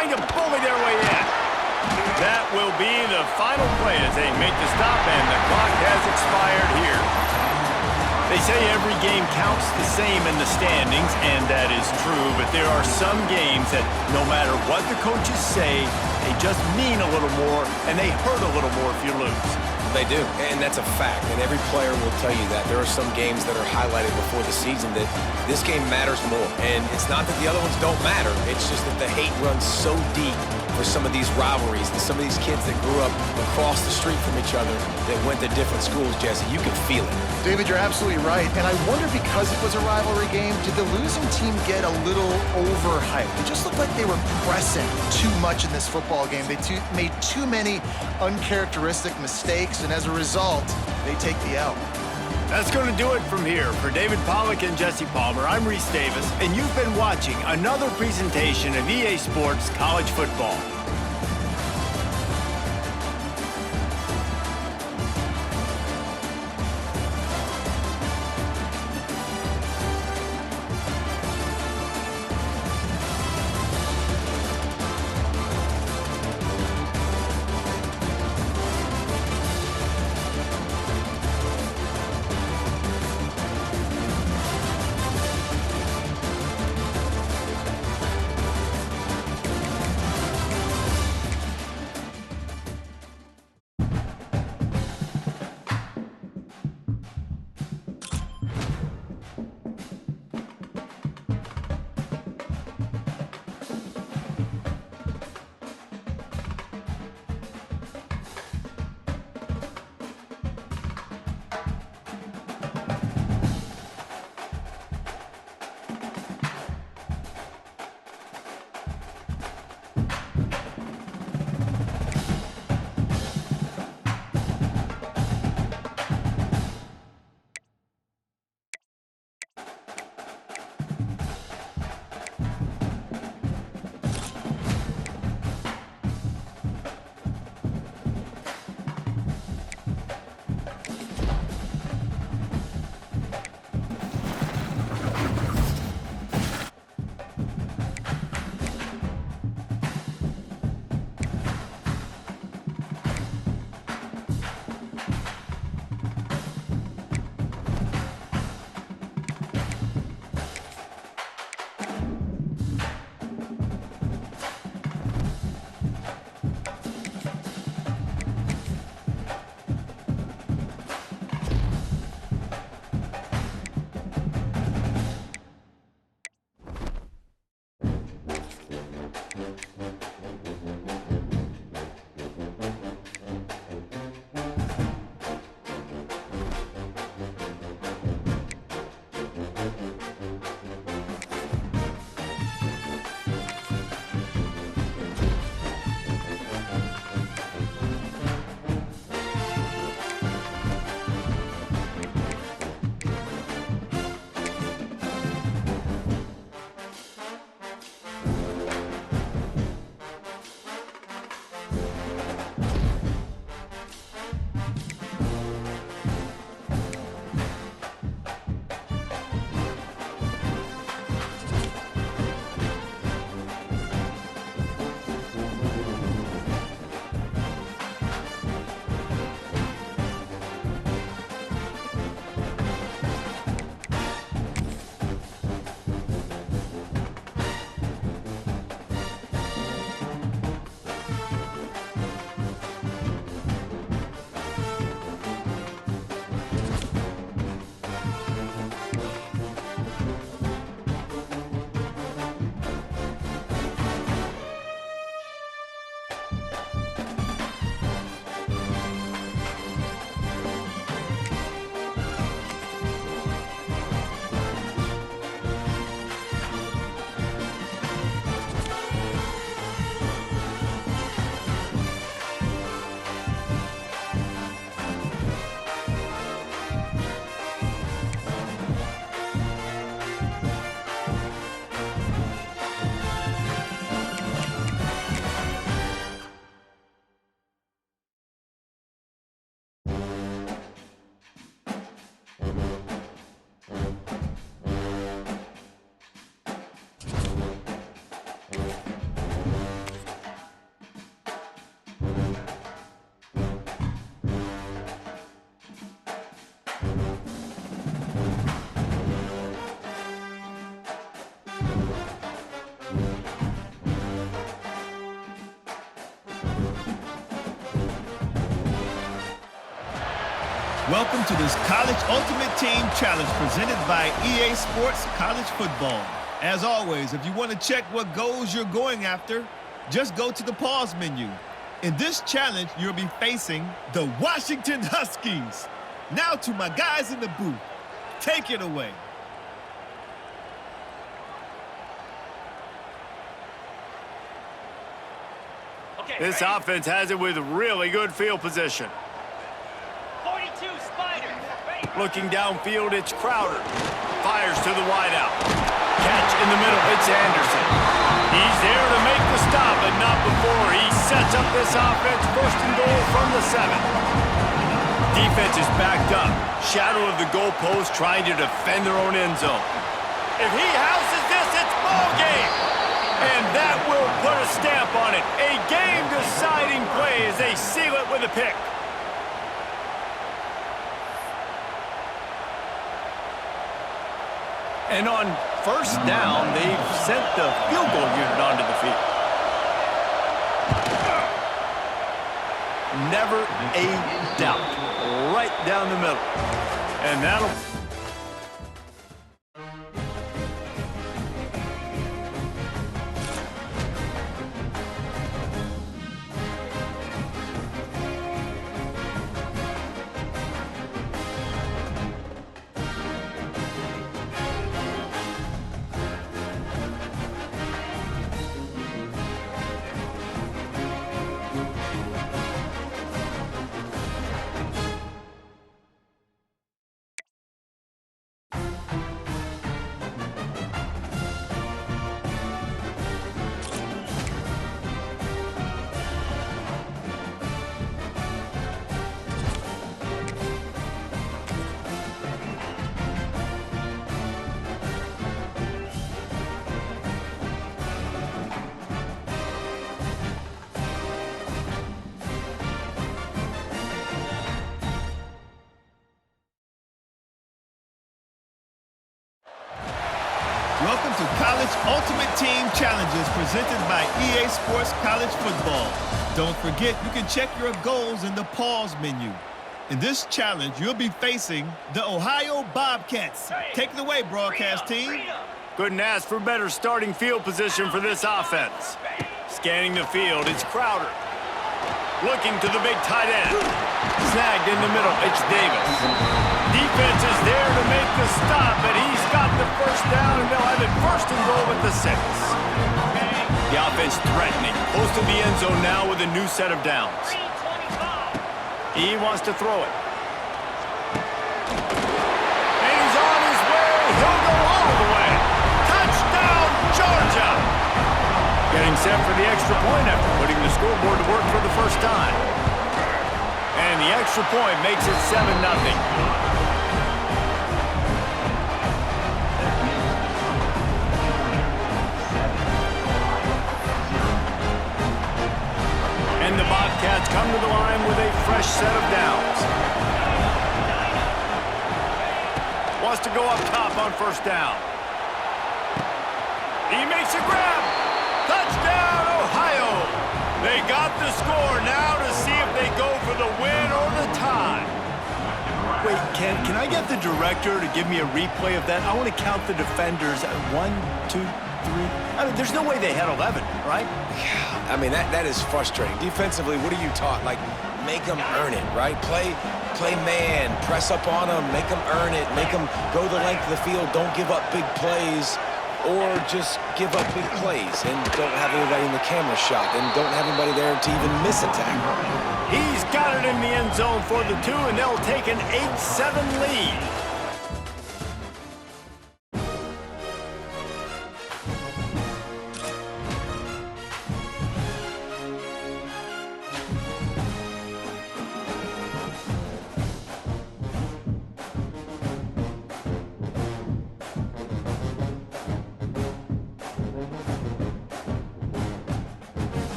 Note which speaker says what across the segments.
Speaker 1: trying to bully their way in. That will be the final play as they make the stop, and the clock has expired here. They say every game counts the same in the standings, and that is true, but there are some games that no matter what the coaches say, they just mean a little more, and they hurt a little more if you lose.
Speaker 2: They do, and that's a fact, and every player will tell you that. There are some games that are highlighted before the season that this game matters more, and it's not that the other ones don't matter, it's just that the hate runs so deep for some of these rivalries and some of these kids that grew up across the street from each other that went to different schools, Jesse. You can feel it.
Speaker 3: David, you're absolutely right, and I wonder, because it was a rivalry game, did the losing team get a little overhyped? It just looked like they were pressing too much in this football game. They made too many uncharacteristic mistakes, and as a result, they take the L.
Speaker 1: That's going to do it from here. For David Pollack and Jesse Palmer, I'm Reese Davis, and you've been watching another presentation of EA Sports College Football.
Speaker 4: Welcome to this College Ultimate Team Challenge presented by EA Sports College Football. As always, if you want to check what goals you're going after, just go to the pause menu. In this challenge, you'll be facing the Washington Huskies. Now to my guys in the booth. Take it away.
Speaker 1: This offense has it with really good field position.
Speaker 5: 42 Spider.
Speaker 1: Looking downfield, it's Crowder. Fires to the wideout. Catch in the middle, it's Anderson. He's there to make the stop, but not before. He sets up this offense, first and goal from the 7. Defense is backed up. Shadow of the goalpost trying to defend their own end zone. If he houses this, it's ball game. And that will put a stamp on it. A game-deciding play as they seal it with a pick. And on first down, they've sent the field goal unit onto the field. Never a doubt. Right down the middle. And that'll...
Speaker 4: Welcome to College Ultimate Team Challenges presented by EA Sports College Football. Don't forget, you can check your goals in the pause menu. In this challenge, you'll be facing the Ohio Bobcats. Take it away, broadcast team.
Speaker 1: Couldn't ask for better starting field position for this offense. Scanning the field, it's Crowder. Looking to the big tight end. Snagged in the middle, it's Davis. Defense is there to make the stop, but he's got the first down, and they'll have it first and goal with the 6. The offense threatening. Close to the end zone now with a new set of downs. He wants to throw it. And he's on his way. He'll go all the way. Touchdown, Georgia! Getting set for the extra point after putting the scoreboard to work for the first time. And the extra point makes it 7-0. And the Bobcats come to the line with a fresh set of downs. Wants to go up top on first down. He makes a grab. Touchdown, Ohio. They got the score now to see if they go for the win or the tie. Wait, can I get the director to give me a replay of that? I want to count the defenders. 1, 2, 3. I mean, there's no way they had 11, right?
Speaker 2: Yeah, I mean, that is frustrating. Defensively, what are you taught? Like, make them earn it, right? Play man, press up on them, make them earn it, make them go the length of the field, don't give up big plays, or just give up big plays and don't have anybody in the camera shot and don't have anybody there to even miss a tackle.
Speaker 1: He's got it in the end zone for the 2, and they'll take an 8-7 lead.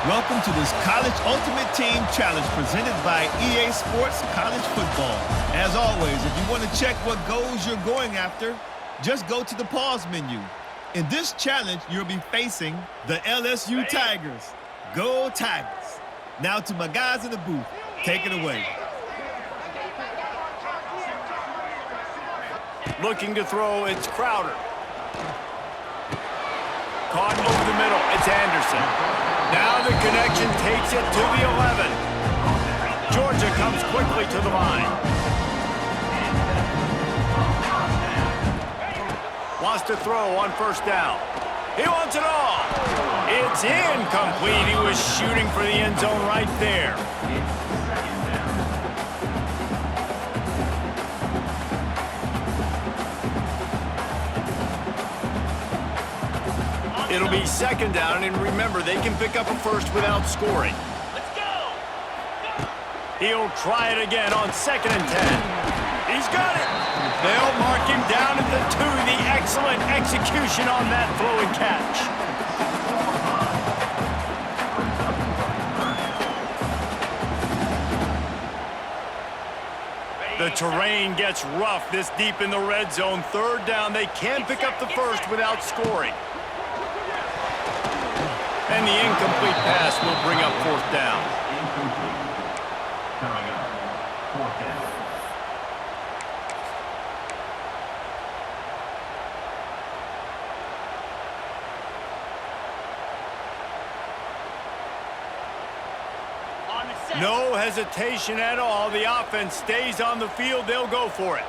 Speaker 4: Welcome to this College Ultimate Team Challenge presented by EA Sports College Football. As always, if you want to check what goals you're going after, just go to the pause menu. In this challenge, you'll be facing the LSU Tigers. Go Tigers. Now to my guys in the booth. Take it away.
Speaker 1: Looking to throw, it's Crowder. Caught over the middle, it's Anderson. Now the connection takes it to the 11. Georgia comes quickly to the line. Wants to throw on first down. He wants it all. It's incomplete. He was shooting for the end zone right there. It'll be second down, and remember, they can pick up a first without scoring.
Speaker 5: Let's go!
Speaker 1: He'll try it again on 2nd and 10. He's got it. They'll mark him down at the 2. The excellent execution on that throw and catch. The terrain gets rough this deep in the red zone. 3rd down, they can pick up the first without scoring. And the incomplete pass will bring up 4th down.
Speaker 5: On the set.
Speaker 1: No hesitation at all. The offense stays on the field. They'll go for it.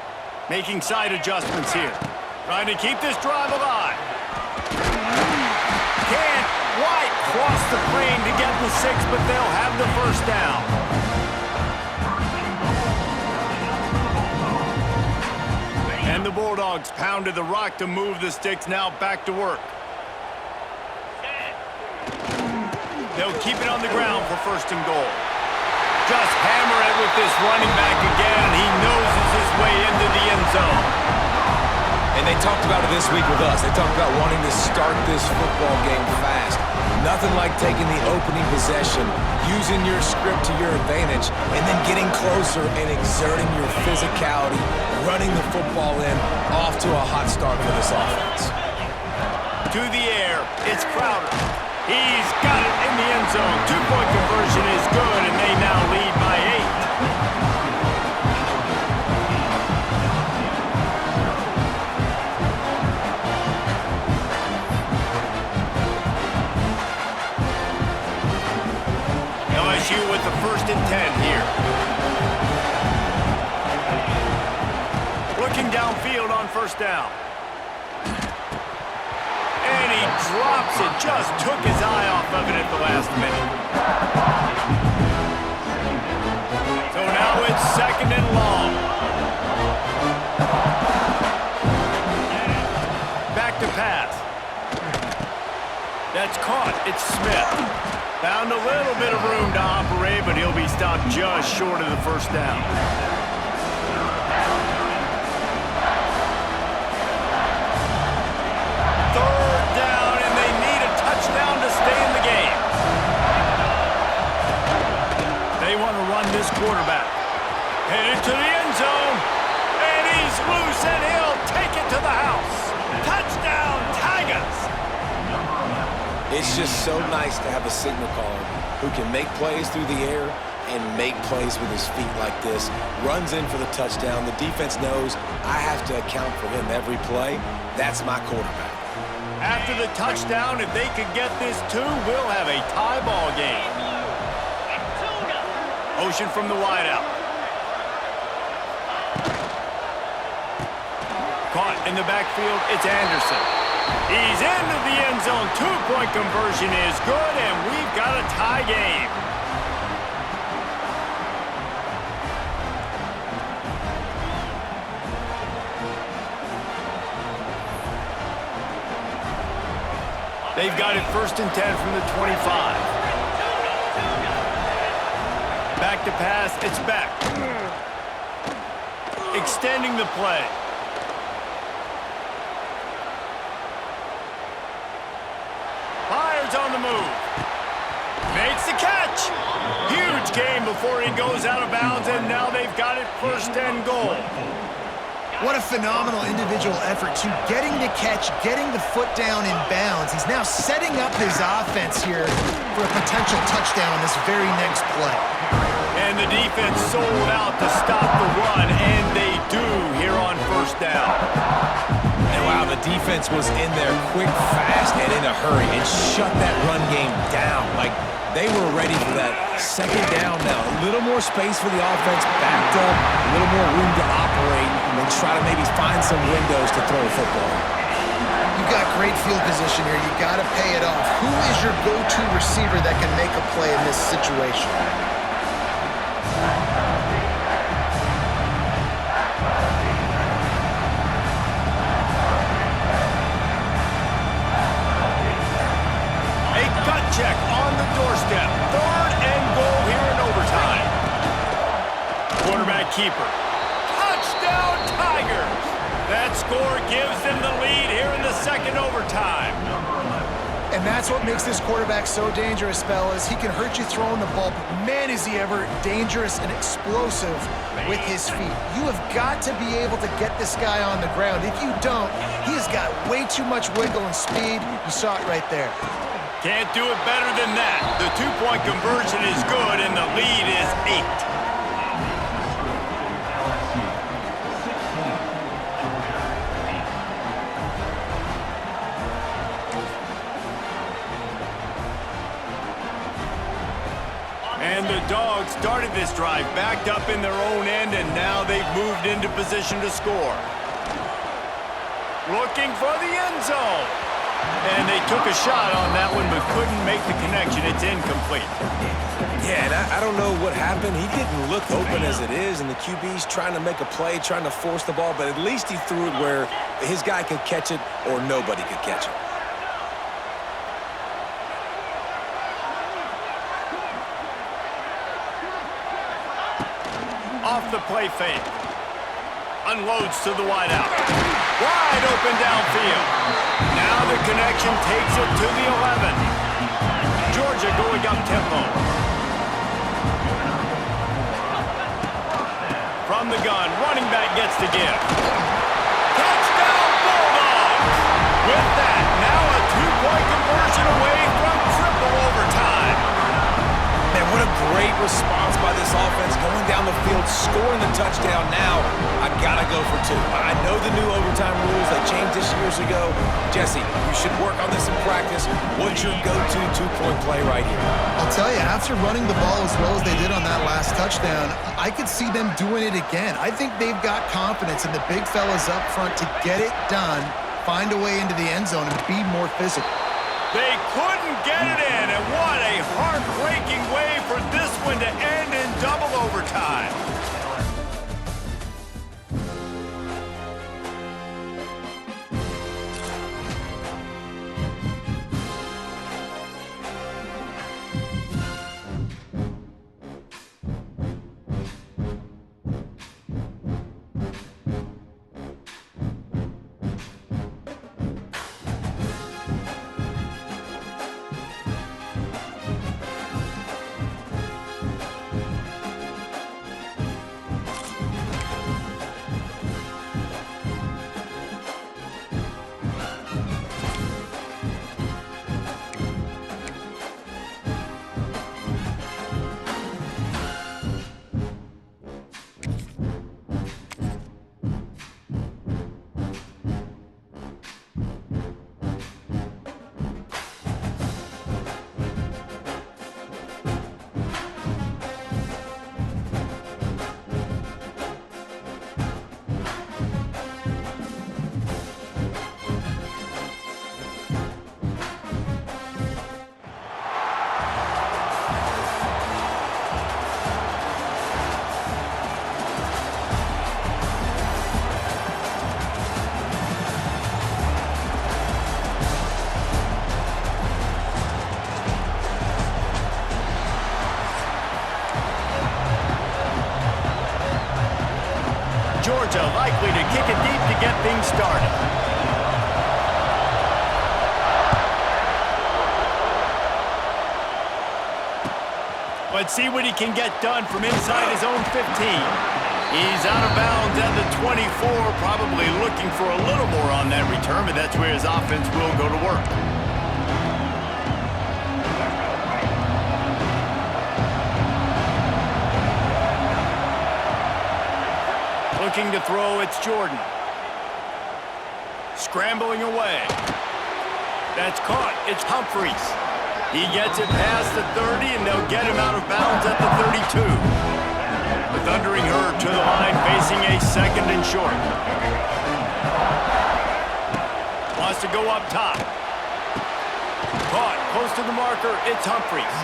Speaker 1: Making side adjustments here. Trying to keep this drive alive. Can't quite cross the plane to get the 6, but they'll have the first down. And the Bulldogs pounded the rock to move the sticks. Now back to work. They'll keep it on the ground for 1st and goal. Just hammer it with this running back again. He noses his way into the end zone.
Speaker 2: And they talked about it this week with us. They talked about wanting to start this football game fast. Nothing like taking the opening possession, using your script to your advantage, and then getting closer and exerting your physicality, running the football in, off to a hot start for this offense.
Speaker 1: To the air, it's Crowder. He's got it in the end zone. 2-point conversion is good, and they now lead by 8. LSU with the 1st and 10 here. Looking downfield on 1st down. And he drops it. Just took his eye off of it at the last minute. So now it's 2nd and long. Back to pass. That's caught. It's Smith. Found a little bit of room to operate, but he'll be stopped just short of the 1st down. Third down, and they need a touchdown to stay in the game. They want to run this quarterback. Headed to the end zone, and he's loose, and he'll take it to the house. Touchdown, Tigers!
Speaker 2: It's just so nice to have a signal caller who can make plays through the air and make plays with his feet like this. Runs in for the touchdown. The defense knows I have to account for him every play. That's my quarterback.
Speaker 1: After the touchdown, if they could get this 2, we'll have a tie ball game. Ocean from the wideout. Caught in the backfield, it's Anderson. He's into the end zone. 2-point conversion is good, and we've got a tie game. They've got it 1st and 10 from the 25. Back to pass, it's back. Extending the play. Fires on the move. Makes the catch. Huge gain before he goes out of bounds, and now they've got it 1st and goal.
Speaker 3: What a phenomenal individual effort to getting the catch, getting the foot down in bounds. He's now setting up his offense here for a potential touchdown on this very next play.
Speaker 1: And the defense sold out to stop the run, and they do here on 1st down.
Speaker 2: And wow, the defense was in there quick, fast, and in a hurry and shut that run game down. Like, they were ready for that 2nd down now. A little more space for the offense, backed up, a little more room to operate, and try to maybe find some windows to throw the football.
Speaker 3: You've got great field position here. You got to pay it off. Who is your go-to receiver that can make a play in this situation?
Speaker 1: A gut check on the doorstep. 3rd and goal here in overtime. Quarterback keeper. Touchdown Tigers! That score gives them the lead here in the 2nd overtime.
Speaker 3: And that's what makes this quarterback so dangerous, fellas. He can hurt you throwing the ball, but man, is he ever dangerous and explosive with his feet. You have got to be able to get this guy on the ground. If you don't, he has got way too much wiggle and speed. You saw it right there.
Speaker 1: Can't do it better than that. The 2-point conversion is good, and the lead is 8. And the Dogs started this drive backed up in their own end, and now they've moved into position to score. Looking for the end zone. And they took a shot on that one, but couldn't make the connection. It's incomplete.
Speaker 2: Yeah, and I don't know what happened. He didn't look open as it is, and the QB's trying to make a play, trying to force the ball, but at least he threw it where his guy could catch it or nobody could catch it.
Speaker 1: Off the play fake. Unloads to the wideout. Wide open downfield. Now the connection takes it to the 11. Georgia going up tempo. From the gun, running back gets the give. Touchdown Bulldogs! With that, now a 2-point conversion away from triple overtime.
Speaker 2: Man, what a great response by this offense, going down the field, scoring the touchdown. Now, I gotta go for 2. I know the new overtime rules, they changed this years ago. Jesse, you should work on this in practice. What's your go-to 2-point play right here?
Speaker 3: I'll tell you, after running the ball as well as they did on that last touchdown, I could see them doing it again. I think they've got confidence in the big fellas up front to get it done, find a way into the end zone, and be more physical.
Speaker 1: They couldn't get it in, and what a heartbreaking way for this one to end in double overtime. Georgia likely to kick it deep to get things started. Let's see what he can get done from inside his own 15. He's out of bounds at the 24, probably looking for a little more on that return, but that's where his offense will go to work. Looking to throw, it's Jordan. Scrambling away. That's caught. It's Humphries. He gets it past the 30, and they'll get him out of bounds at the 32. The Thundering Herd to the line, facing a 2nd and short. Wants to go up top. Caught, close to the marker, it's Humphries.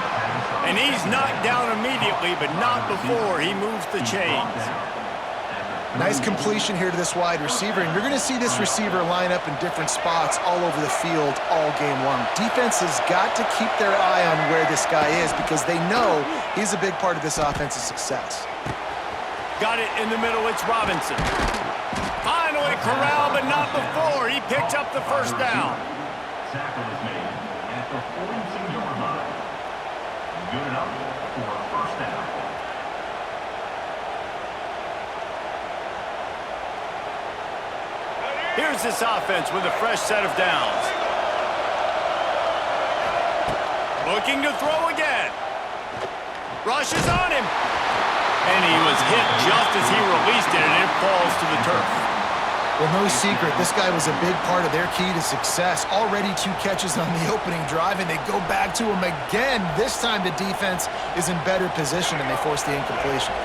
Speaker 1: And he's knocked down immediately, but not before he moves the chains.
Speaker 3: Nice completion here to this wide receiver, and you're going to see this receiver line up in different spots all over the field all game long. Defense has got to keep their eye on where this guy is because they know he's a big part of this offense's success.
Speaker 1: Got it in the middle, it's Robinson. Finally corralled, but not before. He picks up the first down.
Speaker 6: Tackle is made at the 46-yard line. Good enough for a first down.
Speaker 1: Here's this offense with a fresh set of downs. Looking to throw again. Rushes on him. And he was hit just as he released it, and it falls to the turf.
Speaker 3: Well, no secret, this guy was a big part of their key to success. Already 2 catches on the opening drive, and they go back to him again. This time the defense is in better position, and they force the incompletion.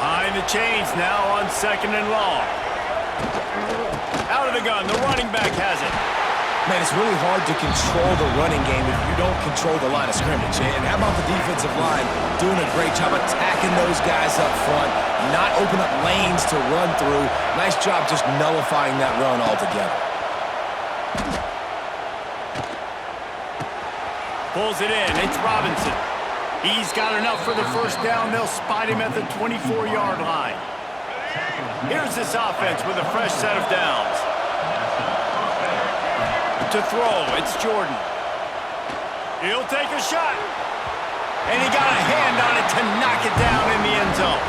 Speaker 1: Behind the chains now on 2nd and long. Out of the gun, the running back has it.
Speaker 2: Man, it's really hard to control the running game if you don't control the line of scrimmage. And how about the defensive line doing a great job attacking those guys up front, not open up lanes to run through. Nice job just nullifying that run altogether.
Speaker 1: Pulls it in, it's Robinson. He's got enough for the first down. They'll spot him at the 24-yard line. Here's this offense with a fresh set of downs. To throw, it's Jordan. He'll take a shot. And he got a hand on it to knock it down in the end zone.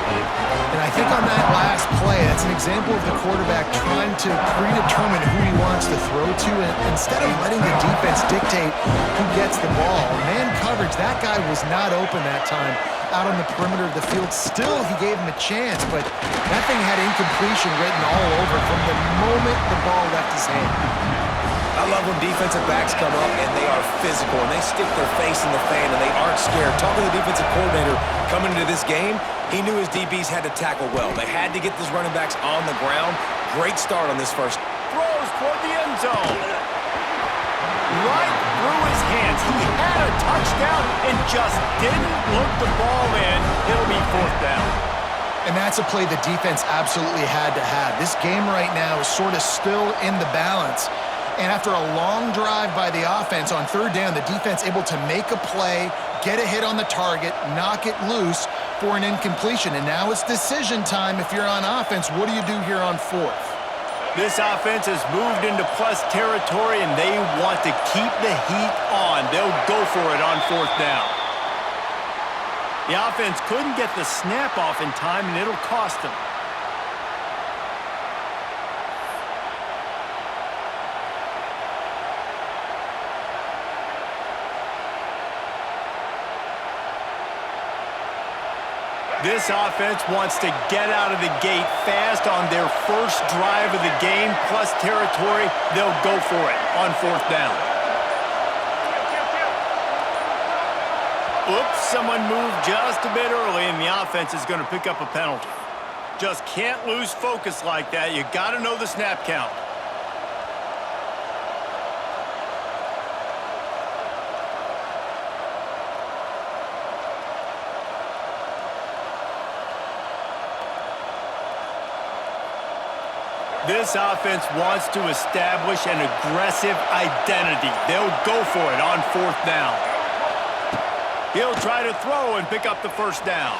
Speaker 3: And I think on that last play, that's an example of the quarterback trying to predetermine who he wants to throw to, and instead of letting the defense dictate who gets the ball. Man coverage, that guy was not open that time out on the perimeter of the field. Still, he gave him a chance, but that thing had incompletion written all over from the moment the ball left his hand.
Speaker 2: I love when defensive backs come up and they are physical and they stick their face in the fan and they aren't scared. Talking to the defensive coordinator coming into this game, he knew his DBs had to tackle well. They had to get these running backs on the ground. Great start on this first.
Speaker 1: Throws toward the end zone. Right through his hands. He had a touchdown and just didn't look the ball in. It'll be 4th down.
Speaker 3: And that's a play the defense absolutely had to have. This game right now is sort of still in the balance. And after a long drive by the offense on 3rd down, the defense able to make a play, get a hit on the target, knock it loose for an incompletion. And now it's decision time if you're on offense. What do you do here on 4th?
Speaker 1: This offense has moved into plus territory, and they want to keep the heat on. They'll go for it on 4th down. The offense couldn't get the snap off in time, and it'll cost them. This offense wants to get out of the gate fast on their first drive of the game, plus territory. They'll go for it on 4th down. Oops, someone moved just a bit early, and the offense is going to pick up a penalty. Just can't lose focus like that. You got to know the snap count. This offense wants to establish an aggressive identity. They'll go for it on 4th down. He'll try to throw and pick up the first down.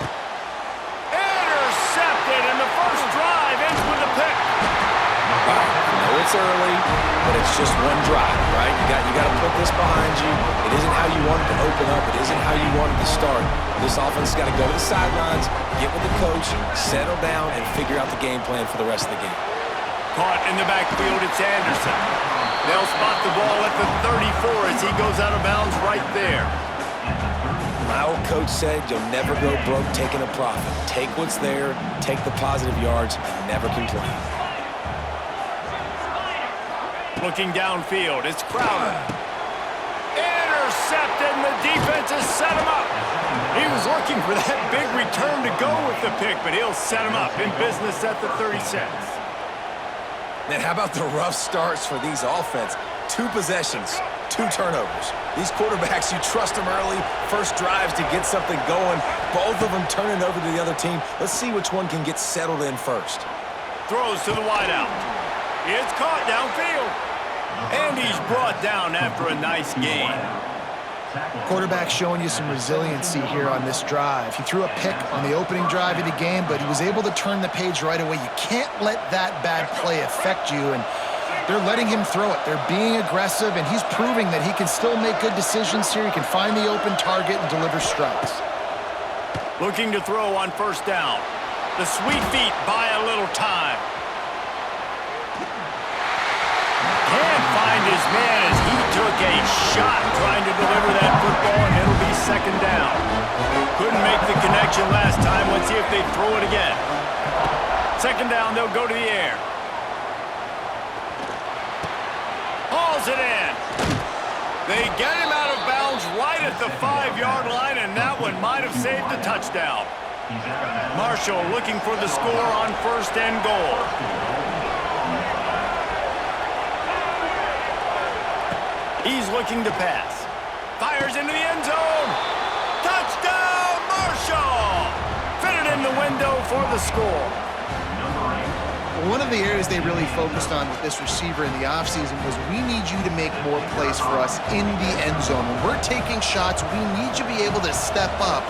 Speaker 1: Intercepted, and the first drive ends with a pick.
Speaker 2: Wow, I know it's early. but it's just one drive, right? You got to put this behind you. It isn't how you wanted to open up. It isn't how you wanted to start. This offense has got to go to the sidelines, get with the coach, settle down, and figure out the game plan for the rest of the game.
Speaker 1: Caught in the backfield, it's Anderson. They'll spot the ball at the 34 as he goes out of bounds right there.
Speaker 2: My old coach said you'll never go broke taking a profit. Take what's there, take the positive yards, and never complain.
Speaker 1: Looking downfield, it's Crowder. Intercepted, and the defense has set him up. He was looking for that big return to go with the pick, but he'll set him up in business at the 36.
Speaker 2: Man, how about the rough starts for these offense? 2 possessions, 2 turnovers. These quarterbacks, you trust them early, first drives to get something going. Both of them turning over to the other team. Let's see which one can get settled in first.
Speaker 1: Throws to the wideout. It's caught downfield. And he's brought down after a nice gain.
Speaker 3: Quarterback showing you some resiliency here on this drive. He threw a pick on the opening drive of the game, but he was able to turn the page right away. You can't let that bad play affect you, and they're letting him throw it. They're being aggressive, and he's proving that he can still make good decisions here. He can find the open target and deliver strikes.
Speaker 1: Looking to throw on first down. The sweet feet buy a little time. Can't find his man as he took a shot trying to deliver that football, and it'll be second down. Couldn't make the connection last time. Let's see if they throw it again. Second down, they'll go to the air. Hauls it in. They get him out of bounds right at the 5-yard line, and that one might have saved a touchdown. Marshall looking for the score on first and goal. He's looking to pass. Fires into the end zone. Touchdown, Marshall! Fitted in the window for the score.
Speaker 3: One of the areas they really focused on with this receiver in the offseason was we need you to make more plays for us in the end zone. When we're taking shots, we need you to be able to step up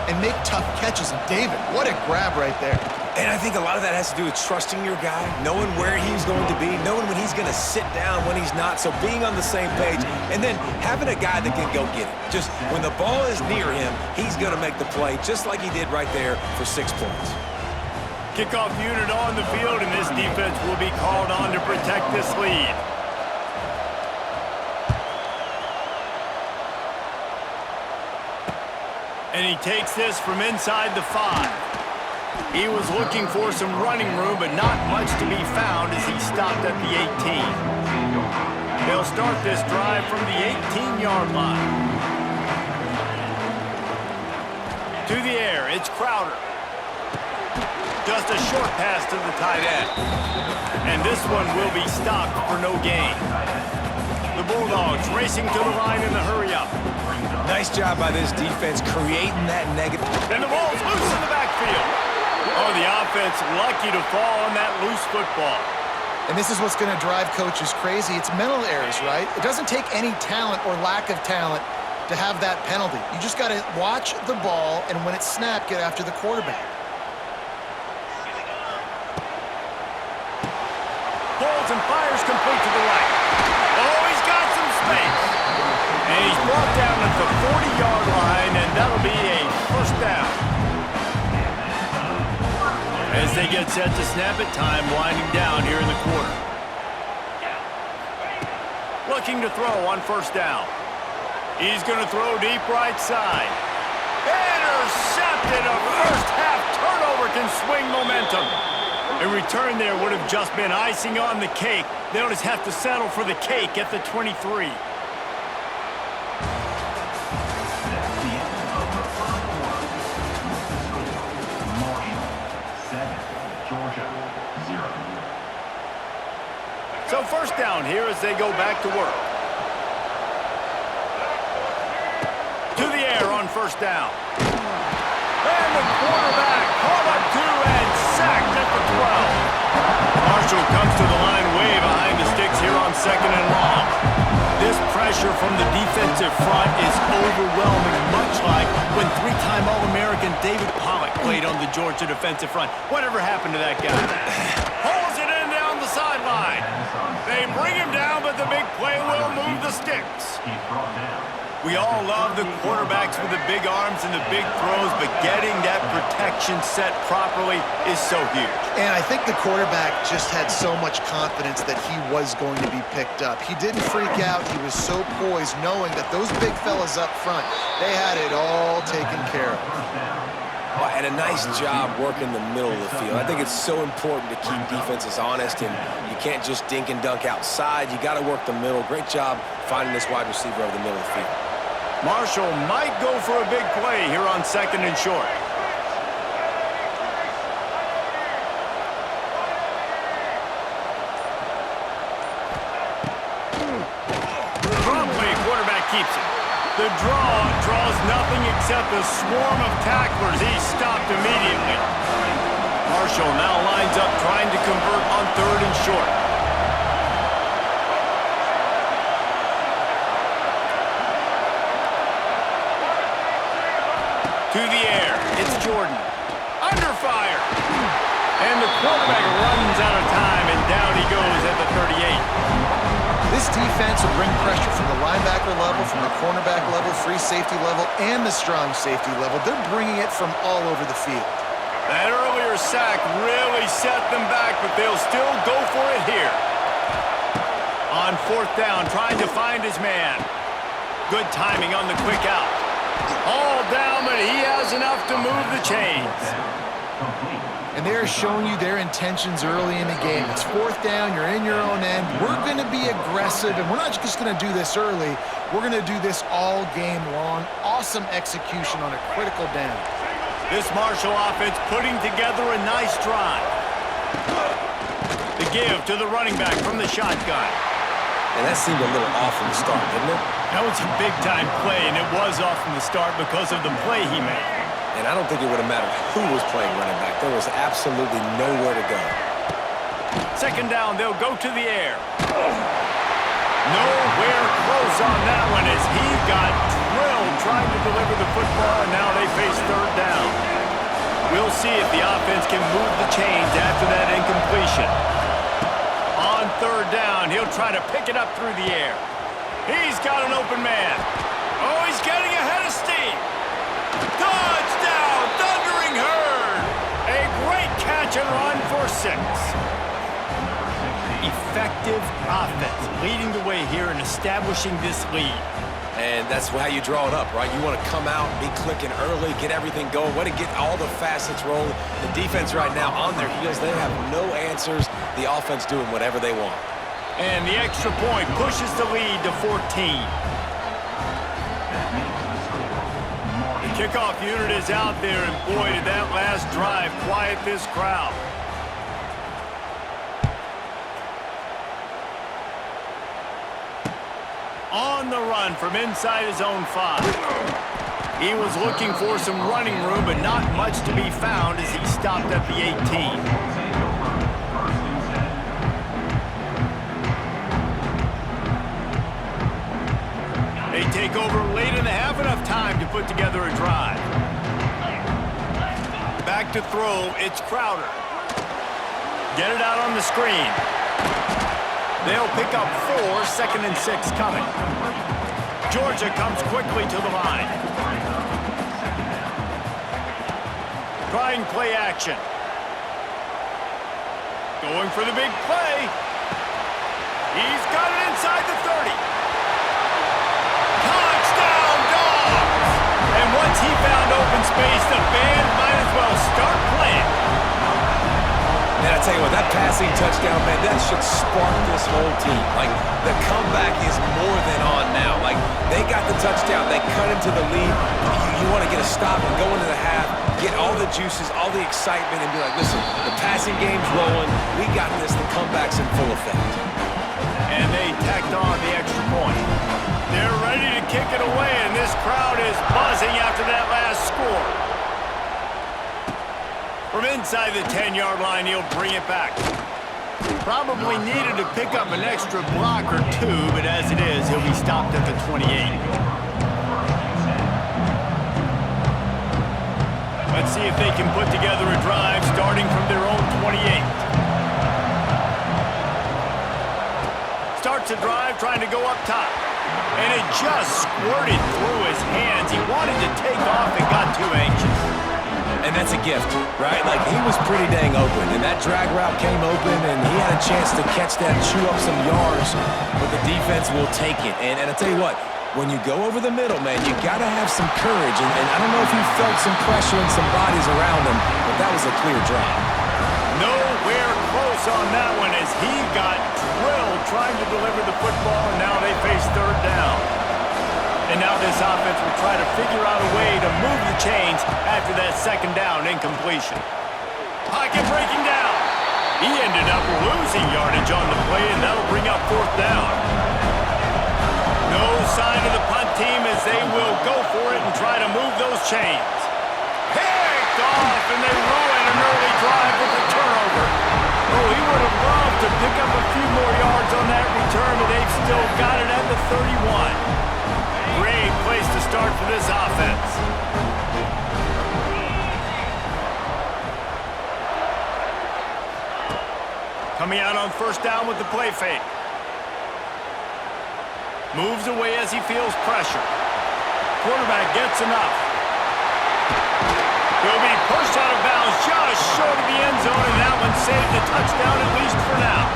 Speaker 3: and make tough catches. And David, what a grab right there.
Speaker 2: And I think a lot of that has to do with trusting your guy, knowing where he's going to be, knowing when he's going to sit down, when he's not, so being on the same page, and then having a guy that can go get it. Just when the ball is near him, he's going to make the play, just like he did right there for 6 points.
Speaker 1: Kickoff unit on the field, and this defense will be called on to protect this lead. And he takes this from inside the 5. He was looking for some running room, but not much to be found as he stopped at the 18. They'll start this drive from the 18-yard line. To the air, it's Crowder. Just a short pass to the tight end. And this one will be stopped for no gain. The Bulldogs racing to the line in the hurry-up.
Speaker 2: Nice job by this defense creating that negative.
Speaker 1: And the ball's loose in the backfield. Oh, the offense lucky to fall on that loose football.
Speaker 3: And this is what's going to drive coaches crazy. It's mental errors, right? It doesn't take any talent or lack of talent to have that penalty. You just got to watch the ball, and when it's snapped, get after the quarterback.
Speaker 1: Pulls and fires complete to the right. Oh, he's got some space. And he's brought down at the 40-yard line, and that'll be a first down. As they get set to snap it, time winding down here in the quarter. Looking to throw on first down. He's going to throw deep right side. Intercepted. A first-half turnover can swing momentum. A return there would have just been icing on the cake. They'll just have to settle for the cake at the 23. So first down here as they go back to work. To the air on first down. And the quarterback caught up to and sacked at the 12. Marshall comes to the line way behind the sticks here on second and long. This pressure from the defensive front is overwhelming, much like when 3-time All-American David Pollock played on the Georgia defensive front. Whatever happened to that guy? Holds it in down the sideline. They bring him down, but the big play will move the sticks.
Speaker 6: He's brought down.
Speaker 1: We all love the quarterbacks with the big arms and the big throws, but getting that protection set properly is so huge.
Speaker 3: And I think the quarterback just had so much confidence that he was going to be picked up. He didn't freak out. He was so poised, knowing that those big fellas up front, they had it all taken care of.
Speaker 2: Well, and a nice job working the middle of the field. I think it's so important to keep defenses honest, and you can't just dink and dunk outside. You got to work the middle. Great job finding this wide receiver over the middle of the field.
Speaker 1: Marshall might go for a big play here on 2nd and short. Promptly, quarterback keeps it. The draw draws nothing except a swarm of tacklers. He's stopped immediately. Marshall now lines up trying to convert on 3rd and short. To the air, it's Jordan. Under fire. And the quarterback runs out of time, and down he goes at the 38.
Speaker 3: This defense will bring pressure from the linebacker level, from the cornerback level, free safety level, and the strong safety level. They're bringing it from all over the field.
Speaker 1: That earlier sack really set them back, but they'll still go for it here. On 4th down, trying to find his man. Good timing on the quick out. All down, but he has enough to move the chains.
Speaker 3: And they're showing you their intentions early in the game. It's 4th down, you're in your own end. We're going to be aggressive, and we're not just going to do this early. We're going to do this all game long. Awesome execution on a critical down.
Speaker 1: This Marshall offense putting together a nice drive. The give to the running back from the shotgun.
Speaker 2: And that seemed a little off from the start, didn't it?
Speaker 1: That was a big-time play, and it was off from the start because of the play he made.
Speaker 2: And I don't think it would have mattered who was playing running back. There was absolutely nowhere to go.
Speaker 1: 2nd down, they'll go to the air. Nowhere close on that one as he got drilled trying to deliver the football, and now they face 3rd down. We'll see if the offense can move the chains after that incompletion. On 3rd down, he'll try to pick it up through the air. He's got an open man. Oh, he's getting ahead of steam. Touchdown, Thundering Herd. A great catch and run for 6. Effective offense leading the way here and establishing this lead.
Speaker 2: And that's how you draw it up, right? You want to come out, be clicking early, get everything going, want to get all the facets rolling. The defense right now on their heels, they have no answers. The offense doing whatever they want.
Speaker 1: And the extra point pushes the lead to 14. The kickoff unit is out there, and boy, did that last drive quiet this crowd. On the run from inside his own 5. He was looking for some running room, but not much to be found as he stopped at the 18. They take over late in the half, enough time to put together a drive. Back to throw, it's Crowder. Get it out on the screen. They'll pick up 4, 2nd and 6 coming. Georgia comes quickly to the line. Trying play action. Going for the big play. He's got it inside the 30. Touchdown, Dogs! And once he found open space, the band might as well start playing.
Speaker 2: And I tell you what, that passing touchdown, man, that should spark this whole team. Like, the comeback is more than on now. Like, they got the touchdown. They cut into the lead. You want to get a stop and go into the half, get all the juices, all the excitement, and be like, listen, the passing game's rolling. We got this. The comeback's in full effect.
Speaker 1: And they tacked on the extra point. They're ready to kick it away, and this crowd is buzzing after that last score. From inside the 10-yard line, he'll bring it back. Probably needed to pick up an extra block or 2, but as it is, he'll be stopped at the 28. Let's see if they can put together a drive starting from their own 28. starts a drive trying to go up top. And it just squirted through his hands. He wanted to take off and got too anxious.
Speaker 2: And that's a gift, right? Like, he was pretty dang open, and that drag route came open, and he had a chance to catch that, chew up some yards, but the defense will take it. And I tell you what, when you go over the middle, man, you got to have some courage. And I don't know if he felt some pressure and some bodies around him, but that was a clear drop.
Speaker 1: Nowhere close on that one as he got drilled trying to deliver the football, and now they face third down. And now this offense will try to figure out a way to move the chains after that second down incompletion. Pocket breaking down. He ended up losing yardage on the play, and that'll bring up fourth down. No sign of the punt team as they will go for it and try to move those chains. Picked off, and they ruin an early drive with a turnover. Oh, he would have loved to pick up a few more yards on that return, but they've still got it at the 31. Great place to start for this offense. Coming out on first down with the play fake. Moves away as he feels pressure. Quarterback gets enough. He'll be pushed out of bounds just short of the end zone, and that one saved a touchdown at least for now.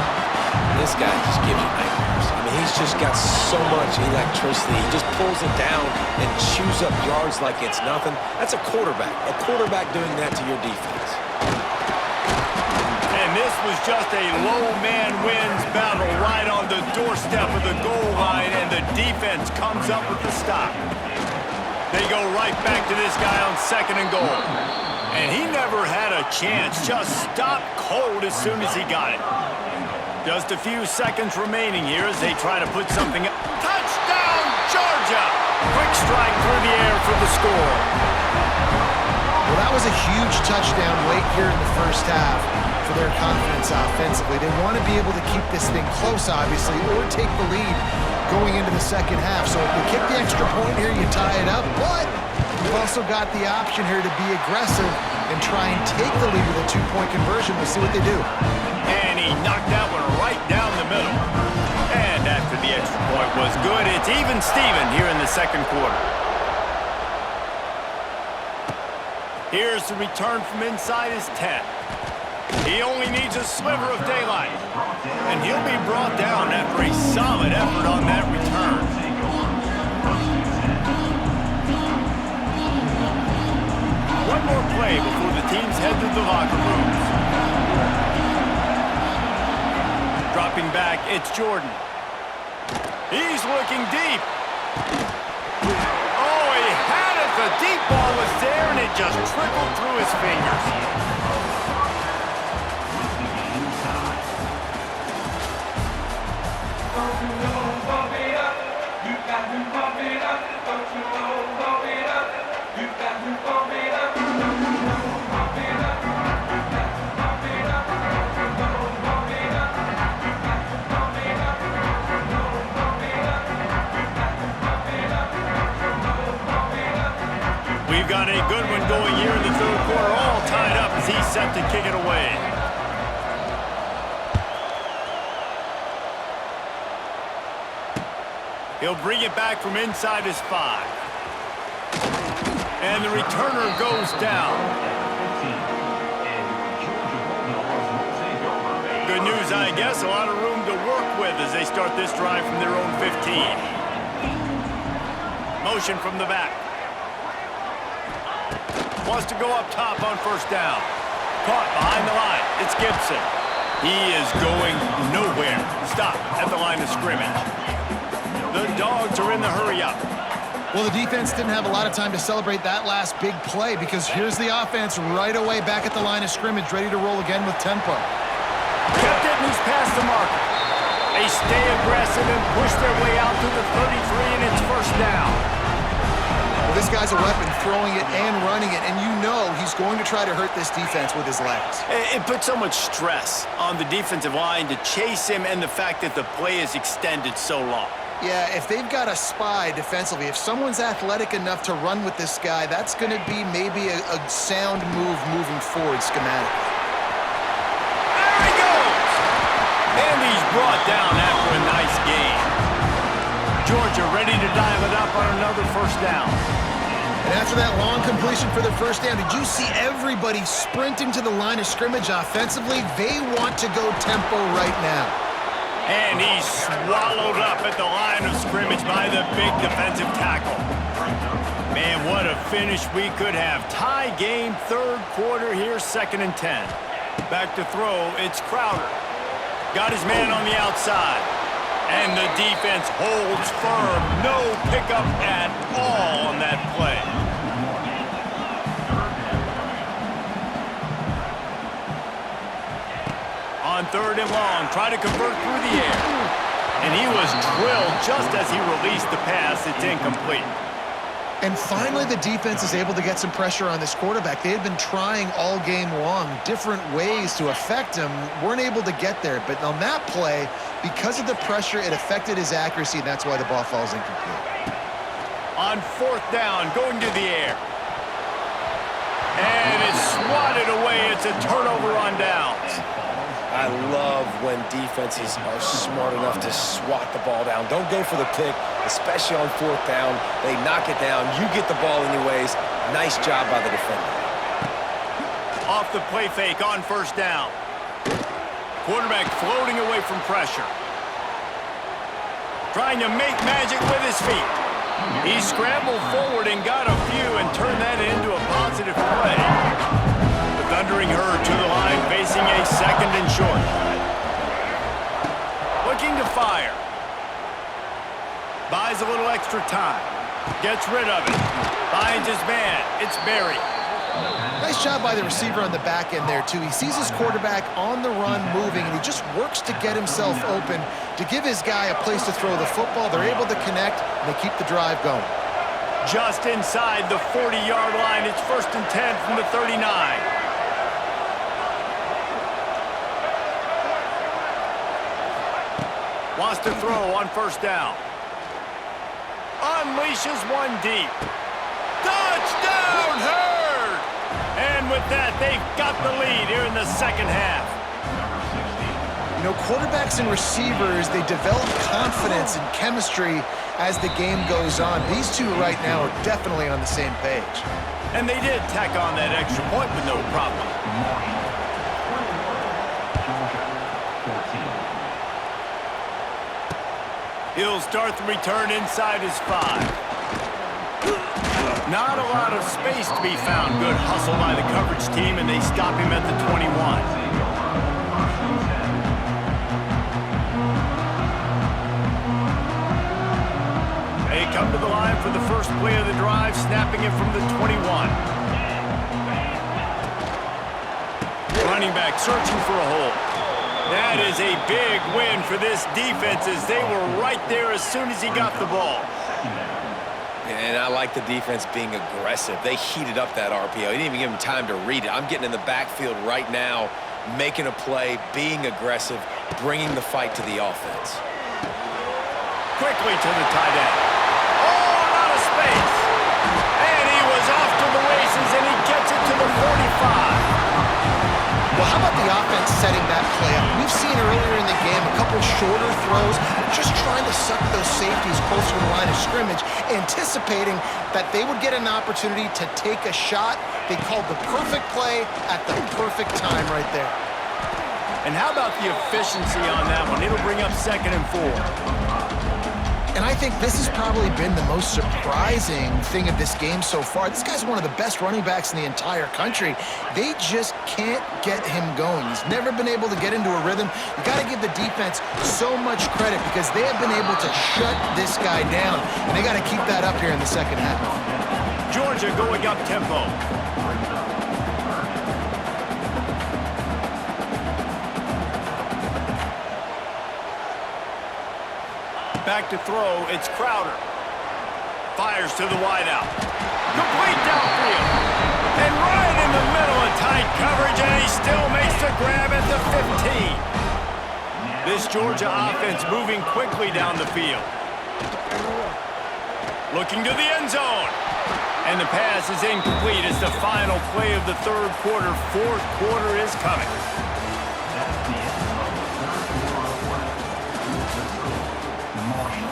Speaker 2: This guy just gives you nightmares. I mean, he's just got so much electricity. He just pulls it down and chews up yards like it's nothing. That's a quarterback. A quarterback doing that to your defense.
Speaker 1: And this was just a low man wins battle right on the doorstep of the goal line, and the defense comes up with the stop. They go right back to this guy on second and goal. And he never had a chance. Just stopped cold as soon as he got it. Just a few seconds remaining here as they try to put something up. Touchdown, Georgia! Quick strike through the air for the score.
Speaker 3: Well, that was a huge touchdown late here in the first half for their confidence offensively. They want to be able to keep this thing close, obviously, or take the lead going into the second half. So if they kick the extra point here, you tie it up. But you've also got the option here to be aggressive and try and take the lead with a two-point conversion. We'll see what they do.
Speaker 1: And he knocked that one right down the middle. And after the extra point was good, it's even Steven here in the second quarter. Here's the return from inside his 10. He only needs a sliver of daylight. And he'll be brought down after a solid effort on that return. One more play before the teams head to the locker rooms. Dropping back, it's Jordan. He's looking deep. Oh, he had it. The deep ball was there, and it just trickled through his fingers. We've got a good one going here in the third quarter, all tied up as he's set to kick it away. He'll bring it back from inside his 5. And the returner goes down. Good news, I guess. A lot of room to work with as they start this drive from their own 15. Motion from the back. Wants to go up top on first down. Caught behind the line. It's Gibson. He is going nowhere. Stop at the line of scrimmage. The Dogs are in the hurry-up.
Speaker 3: Well, the defense didn't have a lot of time to celebrate that last big play because here's the offense right away back at the line of scrimmage, ready to roll again with tempo.
Speaker 1: Kept it and he's past the marker. They stay aggressive and push their way out to the 33, and it's first down.
Speaker 3: Well, this guy's a weapon, throwing it and running it, and you know he's going to try to hurt this defense with his legs.
Speaker 1: It puts so much stress on the defensive line to chase him, and the fact that the play is extended so long.
Speaker 3: Yeah, if they've got a spy defensively, if someone's athletic enough to run with this guy, that's going to be maybe a sound move moving forward schematically.
Speaker 1: There he goes! And he's brought down after a nice game. Georgia ready to dial it up on another first down.
Speaker 3: And after that long completion for the first down, did you see everybody sprinting to the line of scrimmage offensively? They want to go tempo right now.
Speaker 1: And he's swallowed up at the line of scrimmage by the big defensive tackle. Man, what a finish we could have. Tie game, third quarter here, 2nd and 10. Back to throw, it's Crowder. Got his man on the outside. And the defense holds firm. No pickup at all on that play. On 3rd and long, try to convert through the air. And he was drilled just as he released the pass. It's incomplete.
Speaker 3: And finally, the defense is able to get some pressure on this quarterback. They had been trying all game long different ways to affect him, weren't able to get there. But on that play, because of the pressure, it affected his accuracy, and that's why the ball falls incomplete.
Speaker 1: On 4th down, going to the air. And it's swatted away. It's a turnover on downs.
Speaker 2: I love when defenses are smart enough to swat the ball down. Don't go for the pick, especially on 4th down. They knock it down. You get the ball anyways. Nice job by the defender.
Speaker 1: Off the play fake on 1st down. Quarterback floating away from pressure. Trying to make magic with his feet. He scrambled forward and got a few and turned that into a positive play. The Thundering Herd to the line, facing a 2nd and short. Looking to fire. Buys a little extra time. Gets rid of it. Finds his man. It's Berry.
Speaker 3: Nice job by the receiver on the back end there, too. He sees his quarterback on the run moving, and he just works to get himself open to give his guy a place to throw the football. They're able to connect, and they keep the drive going.
Speaker 1: Just inside the 40-yard line. It's 1st and 10 from the 39. Wants to throw on 1st down. Unleashes one deep. Touchdown, Herd! And with that, they've got the lead here in the 2nd half.
Speaker 3: You know, quarterbacks and receivers, they develop confidence and chemistry as the game goes on. These two right now are definitely on the same page.
Speaker 1: And they did tack on that extra point with no problem. He'll start the return inside his 5. Not a lot of space to be found. Good hustle by the coverage team, and they stop him at the 21. They come to the line for the first play of the drive, snapping it from the 21. Running back searching for a hole. That is a big win for this defense as they were right there as soon as he got the ball.
Speaker 2: And I like the defense being aggressive. They heated up that RPO. He didn't even give him time to read it. I'm getting in the backfield right now, making a play, being aggressive, bringing the fight to the offense.
Speaker 1: Quickly to the tight end. Oh, a lot of space. And he was off to the races, and he gets it to the 45.
Speaker 3: Well, how about the offense setting that play up? We've seen earlier in the game a couple shorter throws, just trying to suck those safeties closer to the line of scrimmage, anticipating that they would get an opportunity to take a shot. They called the perfect play at the perfect time right there.
Speaker 1: And how about the efficiency on that one? It'll bring up 2nd and 4.
Speaker 3: And I think this has probably been the most surprising thing of this game so far. This guy's one of the best running backs in the entire country. They just can't get him going. He's never been able to get into a rhythm. You got to give the defense so much credit because they have been able to shut this guy down. And they got to keep that up here in the 2nd half.
Speaker 1: Georgia going up tempo. Back to throw, it's Crowder. Fires to the wideout. Complete downfield. And right in the middle of tight coverage, and he still makes the grab at the 15. This Georgia offense moving quickly down the field. Looking to the end zone. And the pass is incomplete. It's the final play of the 3rd quarter. 4th quarter is coming.
Speaker 6: That's the end of the third quarter of play. Marshall,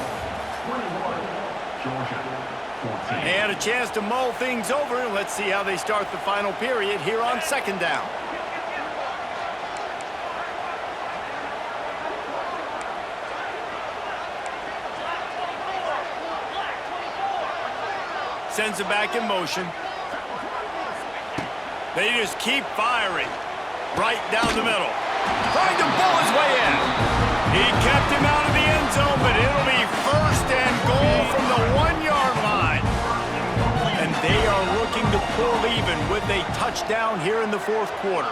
Speaker 6: 21
Speaker 1: got a chance to mull things over. Let's see how they start the final period here on second down. Sends it back in motion. They just keep firing. Right down the middle. Trying to pull his way in. He kept him out of the end zone, but it'll be first and goal from the 1-yard line. And they are looking to pull even with a touchdown here in the fourth quarter.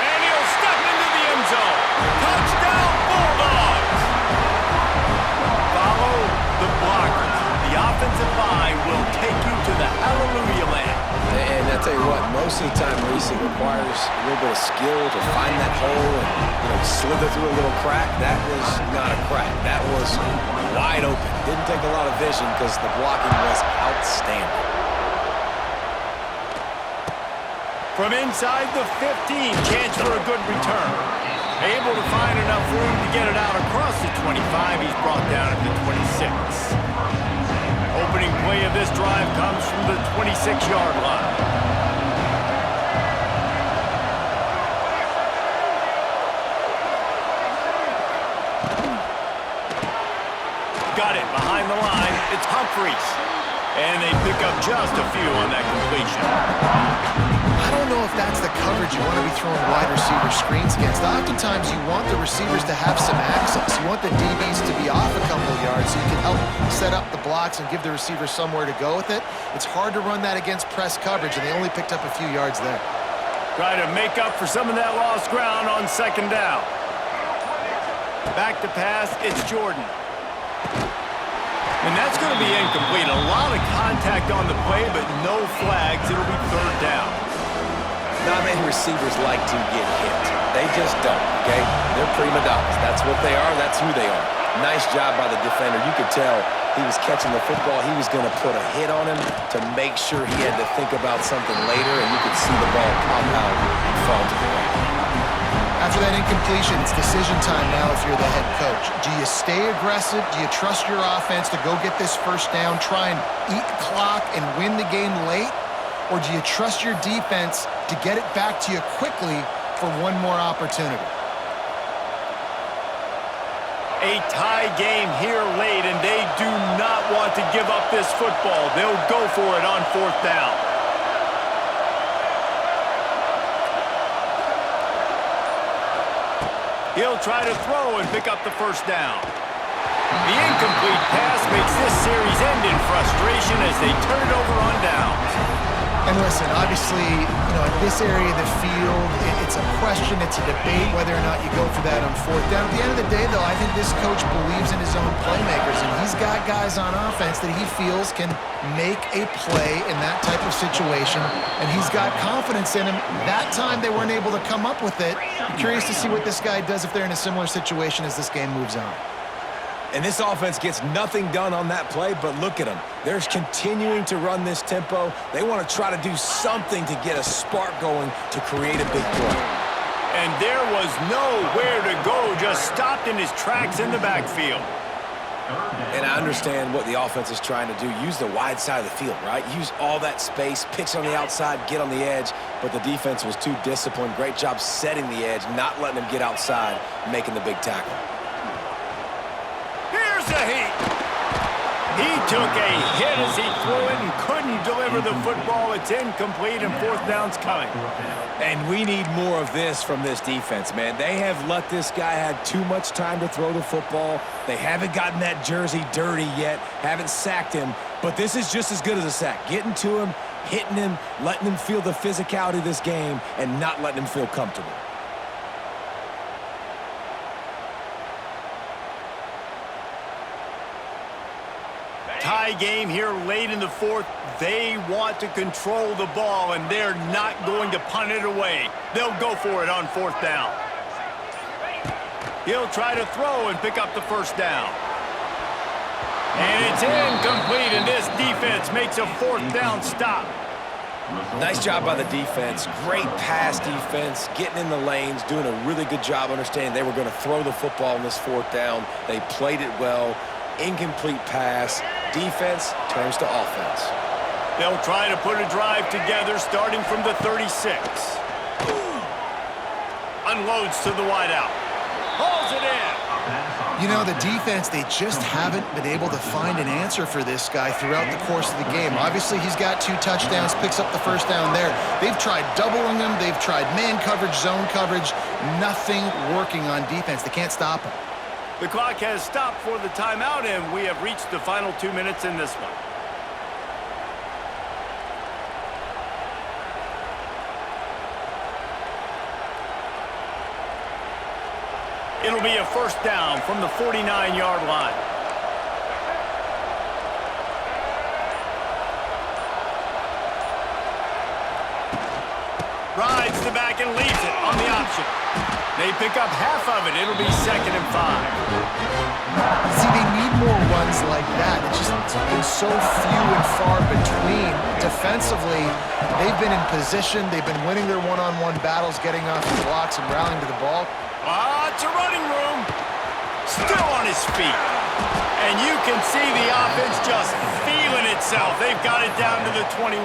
Speaker 1: And he'll step into the end zone. Touchdown, Bulldogs! Follow the blockers. The offensive line will take you to the hallelujah land.
Speaker 2: And I tell you what, most of the time, Reese, it requires a little bit of skill to find that hole and slither through a little crack. That was not a crack. That was wide open. Didn't take a lot of vision because the blocking was outstanding.
Speaker 1: From inside the 15, chance for a good return. Able to find enough room to get it out across the 25. He's brought down at the 26. Opening play of this drive comes from the 26-yard line. Got it behind the line. It's Humphries. And they pick up just a few on that completion.
Speaker 3: I don't know if that's the coverage you want to be throwing wide receiver screens against. Oftentimes, you want the receivers to have some access. You want the DBs to be off a couple of yards so you can help set up the blocks and give the receiver somewhere to go with it. It's hard to run that against press coverage, and they only picked up a few yards there.
Speaker 1: Try to make up for some of that lost ground on second down. Back to pass, it's Jordan. And that's going to be incomplete. A lot of contact on the play, but no flags. It'll be third down.
Speaker 2: Not many receivers like to get hit. They just don't, okay? They're prima donnas. That's what they are. That's who they are. Nice job by the defender. You could tell he was catching the football. He was going to put a hit on him to make sure he had to think about something later, and you could see the ball pop out and fall to the ground.
Speaker 3: After that incompletion, it's decision time now if you're the head coach. Do you stay aggressive? Do you trust your offense to go get this first down, try and eat the clock and win the game late? Or do you trust your defense to get it back to you quickly for one more opportunity?
Speaker 1: A tie game here late, and they do not want to give up this football. They'll go for it on fourth down. He'll try to throw and pick up the first down. The incomplete pass makes this series end in frustration as they turn it over on downs.
Speaker 3: And listen, obviously, in this area of the field, it's a question, it's a debate whether or not you go for that on fourth down. At the end of the day, though, I think this coach believes in his own playmakers, and he's got guys on offense that he feels can make a play in that type of situation, and he's got confidence in him. That time, they weren't able to come up with it. I'm curious to see what this guy does if they're in a similar situation as this game moves on.
Speaker 2: And this offense gets nothing done on that play, but look at them. They're continuing to run this tempo. They want to try to do something to get a spark going to create a big play.
Speaker 1: And there was nowhere to go, just stopped in his tracks in the backfield.
Speaker 2: And I understand what the offense is trying to do. Use the wide side of the field, right? Use all that space, pitch on the outside, get on the edge. But the defense was too disciplined. Great job setting the edge, not letting them get outside, making the big tackle.
Speaker 1: Here's a heat. He took a hit as he threw it and couldn't deliver the football. It's incomplete and fourth down's coming.
Speaker 2: And we need more of this from this defense, man. They have let this guy have too much time to throw the football. They haven't gotten that jersey dirty yet, haven't sacked him. But this is just as good as a sack. Getting to him, hitting him, letting him feel the physicality of this game, and not letting him feel comfortable.
Speaker 1: Tie game here late in the fourth. They want to control the ball, and they're not going to punt it away. They'll go for it on fourth down. He'll try to throw and pick up the first down. And it's incomplete, and this defense makes a fourth down stop.
Speaker 2: Nice job by the defense. Great pass defense, getting in the lanes, doing a really good job understanding they were going to throw the football on this fourth down. They played it well. Incomplete pass. Defense turns to offense.
Speaker 1: They'll try to put a drive together starting from the 36. Unloads to the wideout. Hauls it in.
Speaker 3: You know, the defense, they just haven't been able to find an answer for this guy throughout the course of the game. Obviously, he's got 2 touchdowns, picks up the first down there. They've tried doubling him. They've tried man coverage, zone coverage. Nothing working on defense. They can't stop him.
Speaker 1: The clock has stopped for the timeout, and we have reached the final 2 minutes in this one. It'll be a first down from the 49-yard line. Rides the back and leaves it on the option. They pick up half of it. It'll be 2nd and 5.
Speaker 3: See, they need more runs like that. It's just been so few and far between. Defensively, they've been in position. They've been winning their one-on-one battles, getting off the blocks and rallying to the ball.
Speaker 1: It's a running room. Still on his feet. And you can see the offense just feeling itself. They've got it down to the 21.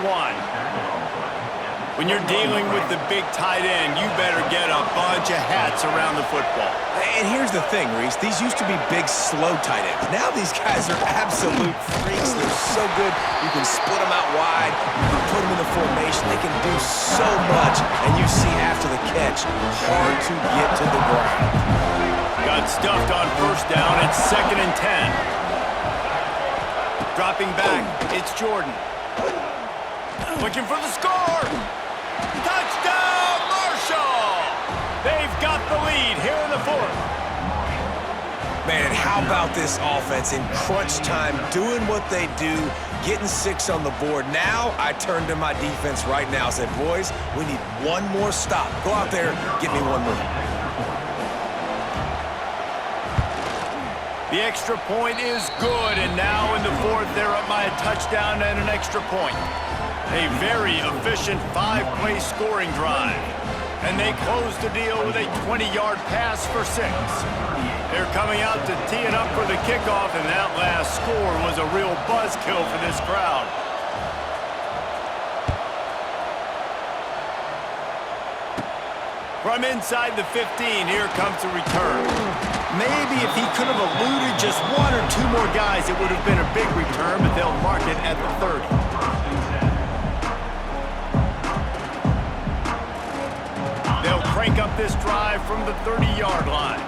Speaker 1: When you're dealing with the big tight end, you better get a bunch of hats around the football.
Speaker 2: And here's the thing, Reese. These used to be big, slow tight ends. Now these guys are absolute freaks. They're so good. You can split them out wide. You can put them in the formation. They can do so much. And you see after the catch, hard to get to the ground.
Speaker 1: Got stuffed on first down. It's 2nd and 10. Dropping back, it's Jordan. Looking for the score. Touchdown, Marshall! They've got the lead here in the 4th.
Speaker 2: Man, and how about this offense in crunch time, doing what they do, getting 6 on the board. Now I turn to my defense right now and say, boys, we need one more stop. Go out there, get me one more.
Speaker 1: The extra point is good, and now in the 4th, they're up by a touchdown and an extra point. A very efficient 5-play scoring drive. And they close the deal with a 20-yard pass for 6. They're coming out to tee it up for the kickoff, and that last score was a real buzzkill for this crowd. From inside the 15, here comes the return. Maybe if he could have eluded just 1 or 2 more guys, it would have been a big return, but they'll mark it at the 30. They'll crank up this drive from the 30-yard line.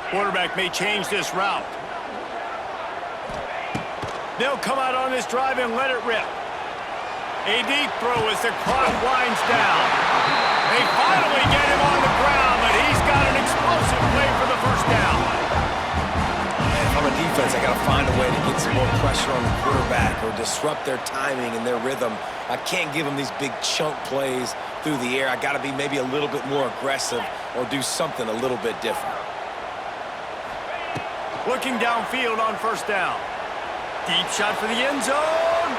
Speaker 1: Quarterback may change this route. They'll come out on this drive and let it rip. A deep throw as the clock winds down. They finally get him on the ground, but he's got an explosive play for the first down.
Speaker 2: And if I'm a defense, I got to find a way to get some more pressure on the quarterback or disrupt their timing and their rhythm. I can't give them these big chunk plays through the air. I got to be maybe a little bit more aggressive or do something a little bit different.
Speaker 1: Looking downfield on first down. Deep shot for the end zone.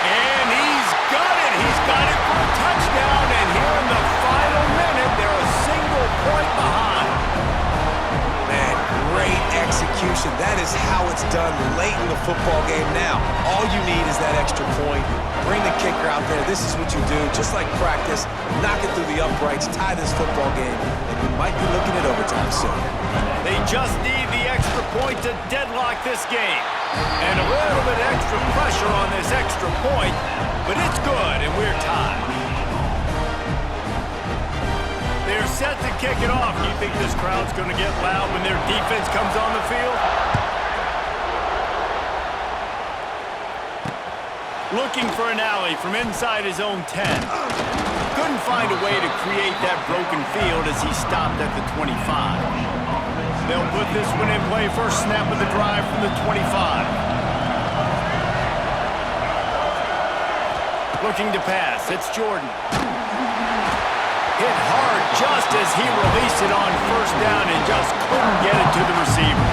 Speaker 1: And he's got it. He's got it for a touchdown. And here in the final minute, they're a single point behind.
Speaker 2: Man, great execution. That is how it's done late in the football game now. All you need is that extra point. Bring the kicker out there. This is what you do. Just like practice, knock it through the uprights, tie this football game, and you might be looking at overtime soon.
Speaker 1: They just need the extra point to deadlock this game. And a little bit extra pressure on this extra point, but it's good, and we're tied. They're set to kick it off. Do you think this crowd's going to get loud when their defense comes on the field? Looking for an alley from inside his own 10. Couldn't find a way to create that broken field as he stopped at the 25. They'll put this one in play. First snap of the drive from the 25. Looking to pass. It's Jordan. Hit hard just as he released it on first down and just couldn't get it to the receiver.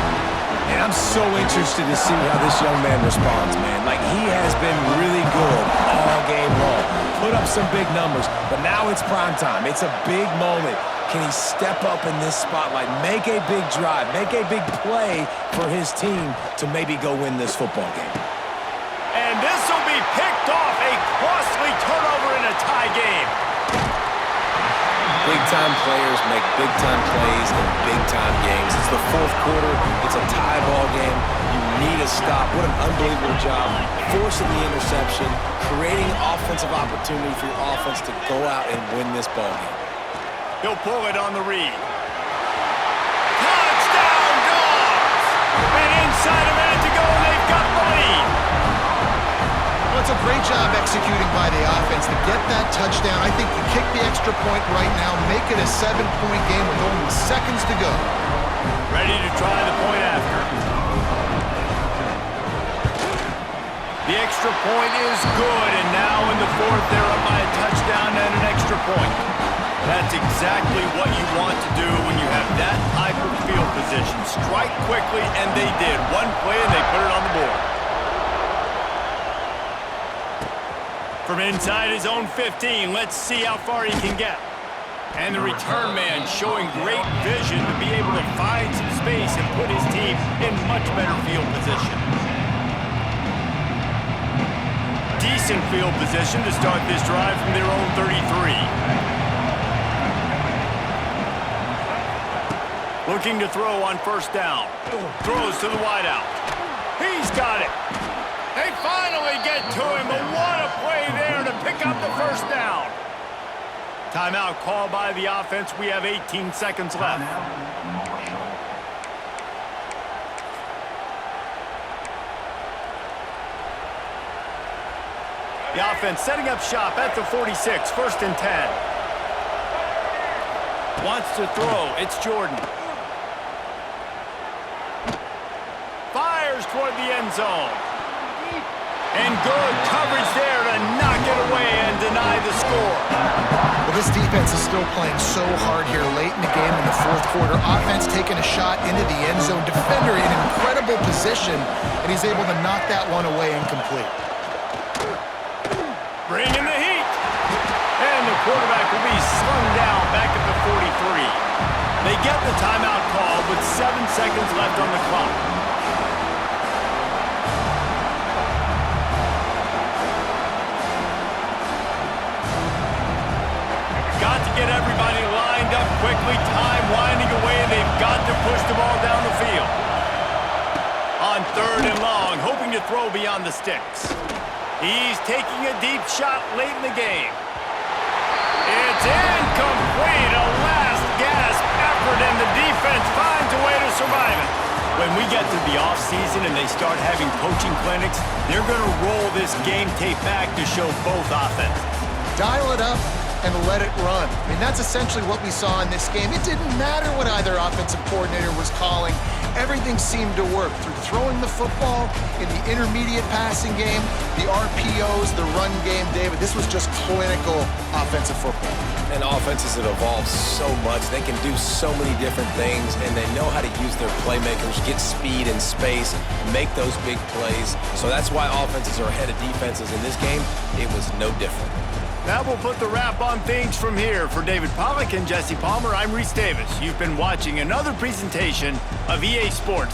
Speaker 2: And I'm so interested to see how this young man responds, man. Like, he has been really good all game long. Put up some big numbers, but now it's prime time. It's a big moment. Can he step up in this spotlight, make a big drive, make a big play for his team to maybe go win this football game?
Speaker 1: And this will be picked off. A costly turnover in a tie game.
Speaker 2: Big-time players make big-time plays in big-time games. It's the fourth quarter. It's a tie ball game. You need a stop. What an unbelievable job. Forcing the interception, creating offensive opportunity for your offense to go out and win this ball game.
Speaker 1: He'll pull it on the read. Touchdown, Dogs! And inside a minute to go, and they've got the lead.
Speaker 3: Well, it's a great job executing by the offense to get that touchdown. I think you kick the extra point right now, make it a 7-point game with only seconds to go.
Speaker 1: Ready to try the point after. The extra point is good, and now in the fourth, they're up by a touchdown and an extra point. That's exactly what you want to do when you have that type of field position. Strike quickly, and they did. One play, and they put it on the board. From inside his own 15, let's see how far he can get. And the return man showing great vision to be able to find some space and put his team in much better field position. Decent field position to start this drive from their own 33. Looking to throw on first down. Throws to the wideout. He's got it. They finally get to him, but what a play there to pick up the first down. Timeout called by the offense. We have 18 seconds left. The offense setting up shop at the 46, 1st and 10. Wants to throw. It's Jordan. Fires toward the end zone. And good coverage there to knock it away and deny the score.
Speaker 3: Well, this defense is still playing so hard here late in the game in the fourth quarter. Offense taking a shot into the end zone. Defender in incredible position, and he's able to knock that one away incomplete.
Speaker 1: Bringing the heat. And the quarterback will be slung down back at the 43. They get the timeout call with 7 seconds left on the clock. Got to get everybody lined up quickly. Time winding away, and they've got to push the ball down the field. On 3rd and long, hoping to throw beyond the sticks. He's taking a deep shot late in the game. It's incomplete. A last gasp effort, and the defense finds a way to survive it. When we get to the offseason and they start having coaching clinics, they're going to roll this game tape back to show both offenses.
Speaker 3: Dial it up and let it run. I mean, that's essentially what we saw in this game. It didn't matter what either offensive coordinator was calling. Everything seemed to work through throwing the football, in the intermediate passing game, the RPOs, the run game. David, this was just clinical offensive football.
Speaker 2: And offenses that evolve so much. They can do so many different things, and they know how to use their playmakers, get speed and space, make those big plays. So that's why offenses are ahead of defenses. In this game, it was no different.
Speaker 1: That will put the wrap on things from here. For David Pollack and Jesse Palmer, I'm Reese Davis. You've been watching another presentation of EA Sports.